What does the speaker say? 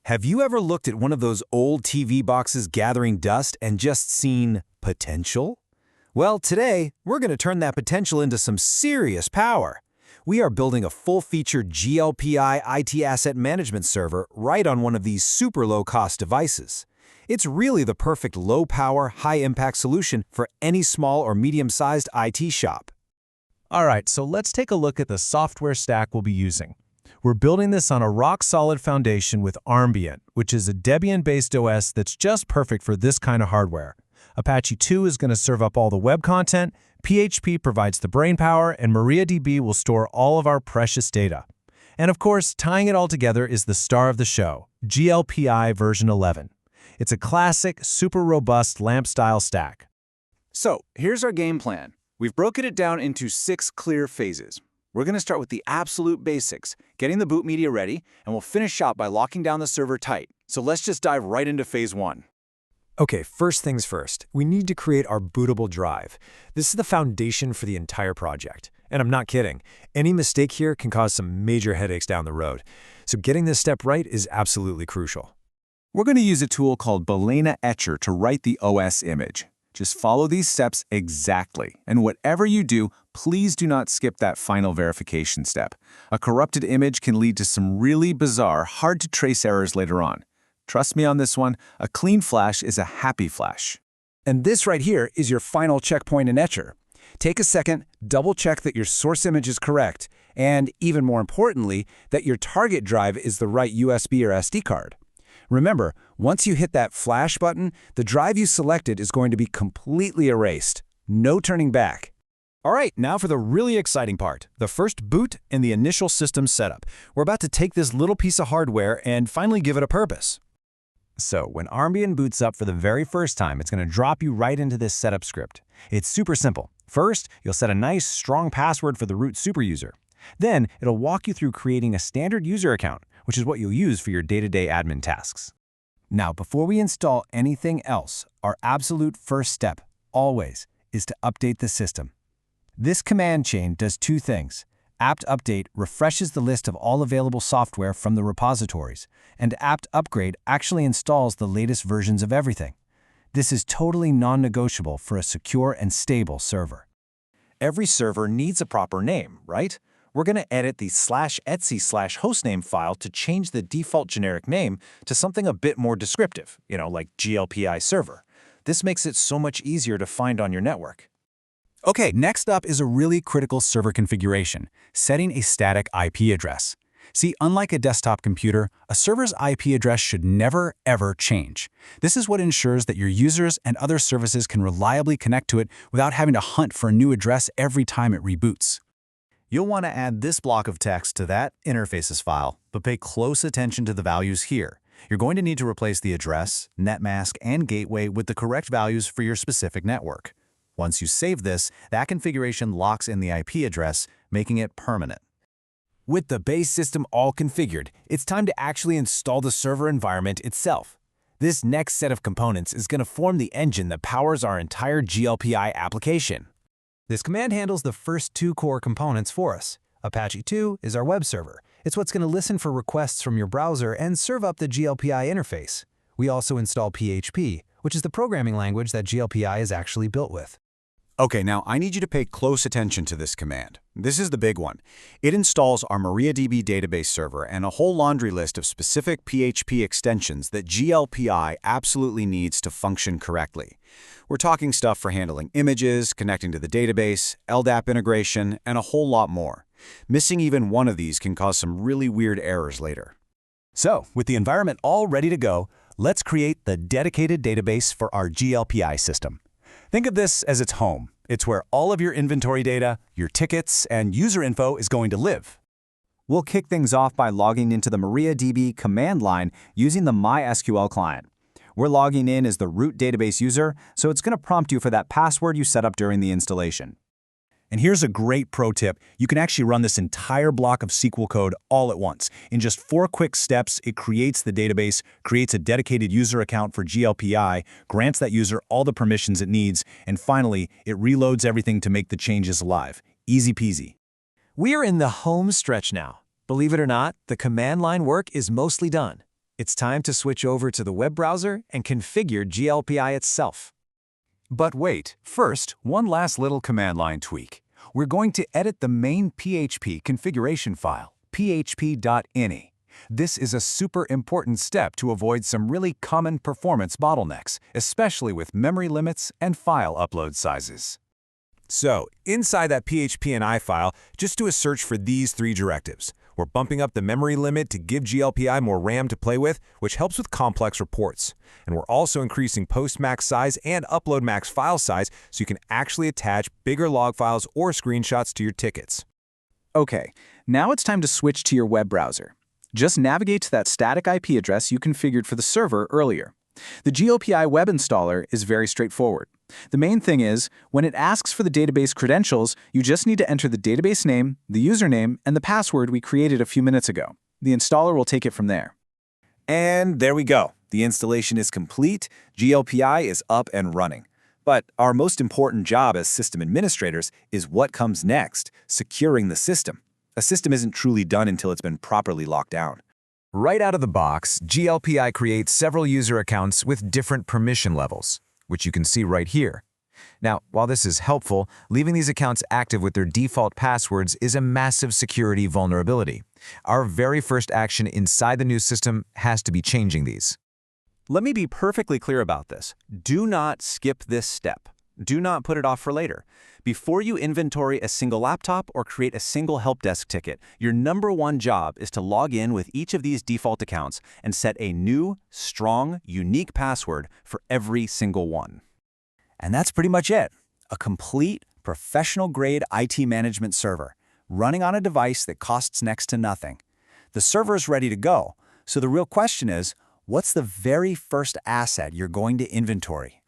Have you ever looked at one of those old TV boxes gathering dust and just seen potential? Well, today, we're going to turn that potential into some serious power. We are building a full-featured GLPI IT asset management server right on one of these super low-cost devices. It's really the perfect low-power, high-impact solution for any small or medium-sized IT shop. All right, so let's take a look at the software stack we'll be using. We're building this on a rock-solid foundation with Armbian, which is a Debian-based OS that's just perfect for this kind of hardware. Apache 2 is going to serve up all the web content, PHP provides the brainpower, and MariaDB will store all of our precious data. And of course, tying it all together is the star of the show, GLPI version 11. It's a classic, super robust LAMP-style stack. So, here's our game plan. We've broken it down into 6 clear phases. We're going to start with the absolute basics, getting the boot media ready, and we'll finish out by locking down the server tight. So let's just dive right into phase 1. Okay, first things first, we need to create our bootable drive. This is the foundation for the entire project. And I'm not kidding. Any mistake here can cause some major headaches down the road. So getting this step right is absolutely crucial. We're going to use a tool called Balena Etcher to write the OS image. Just follow these steps exactly, and whatever you do, please do not skip that final verification step. A corrupted image can lead to some really bizarre, hard-to-trace errors later on. Trust me on this one, a clean flash is a happy flash. And this right here is your final checkpoint in Etcher. Take a second, double-check that your source image is correct, and even more importantly, that your target drive is the right USB or SD card. Remember, once you hit that flash button, the drive you selected is going to be completely erased. No turning back. All right, now for the really exciting part, the first boot and the initial system setup. We're about to take this little piece of hardware and finally give it a purpose. So, when Armbian boots up for the very first time, it's going to drop you right into this setup script. It's super simple. First, you'll set a nice, strong password for the root superuser. Then, it'll walk you through creating a standard user account, which is what you'll use for your day-to-day admin tasks. Now, before we install anything else, our absolute first step, always, is to update the system. This command chain does 2 things. apt-update refreshes the list of all available software from the repositories, and apt-upgrade actually installs the latest versions of everything. This is totally non-negotiable for a secure and stable server. Every server needs a proper name, right? We're going to edit the /etc/hostname file to change the default generic name to something a bit more descriptive, like GLPI server. This makes it so much easier to find on your network. Okay, next up is a really critical server configuration, setting a static IP address. See, unlike a desktop computer, a server's IP address should never, ever change. This is what ensures that your users and other services can reliably connect to it without having to hunt for a new address every time it reboots. You'll want to add this block of text to that interfaces file, but pay close attention to the values here. You're going to need to replace the address, netmask, and gateway with the correct values for your specific network. Once you save this, that configuration locks in the IP address, making it permanent. With the base system all configured, it's time to actually install the server environment itself. This next set of components is going to form the engine that powers our entire GLPI application. This command handles the first 2 core components for us. Apache 2 is our web server. It's what's going to listen for requests from your browser and serve up the GLPI interface. We also install PHP, which is the programming language that GLPI is actually built with. Okay, now I need you to pay close attention to this command. This is the big one. It installs our MariaDB database server and a whole laundry list of specific PHP extensions that GLPI absolutely needs to function correctly. We're talking stuff for handling images, connecting to the database, LDAP integration, and a whole lot more. Missing even one of these can cause some really weird errors later. So, with the environment all ready to go, let's create the dedicated database for our GLPI system. Think of this as its home. It's where all of your inventory data, your tickets, and user info is going to live. We'll kick things off by logging into the MariaDB command line using the MySQL client. We're logging in as the root database user, so it's going to prompt you for that password you set up during the installation. And here's a great pro tip. You can actually run this entire block of SQL code all at once. In just 4 quick steps, it creates the database, creates a dedicated user account for GLPI, grants that user all the permissions it needs, and finally, it reloads everything to make the changes live. Easy peasy. We are in the home stretch now. Believe it or not, the command line work is mostly done. It's time to switch over to the web browser and configure GLPI itself. But wait, first, one last little command line tweak. We're going to edit the main PHP configuration file, php.ini. This is a super important step to avoid some really common performance bottlenecks, especially with memory limits and file upload sizes. So, inside that php.ini file, just do a search for these 3 directives. We're bumping up the memory limit to give GLPI more RAM to play with, which helps with complex reports. And we're also increasing post max size and upload max file size so you can actually attach bigger log files or screenshots to your tickets. Okay, now it's time to switch to your web browser. Just navigate to that static IP address you configured for the server earlier. The GLPI web installer is very straightforward. The main thing is, when it asks for the database credentials, you just need to enter the database name, the username, and the password we created a few minutes ago. The installer will take it from there. And there we go. The installation is complete, GLPI is up and running. But our most important job as system administrators is what comes next, securing the system. A system isn't truly done until it's been properly locked down. Right out of the box, GLPI creates several user accounts with different permission levels, which you can see right here. Now, while this is helpful, leaving these accounts active with their default passwords is a massive security vulnerability. Our very first action inside the new system has to be changing these. Let me be perfectly clear about this. Do not skip this step. Do not put it off for later. Before you inventory a single laptop or create a single help desk ticket, your #1 job is to log in with each of these default accounts and set a new, strong, unique password for every single one. And that's pretty much it. A complete, professional-grade IT management server, running on a device that costs next to nothing. The server is ready to go, so the real question is, what's the very first asset you're going to inventory?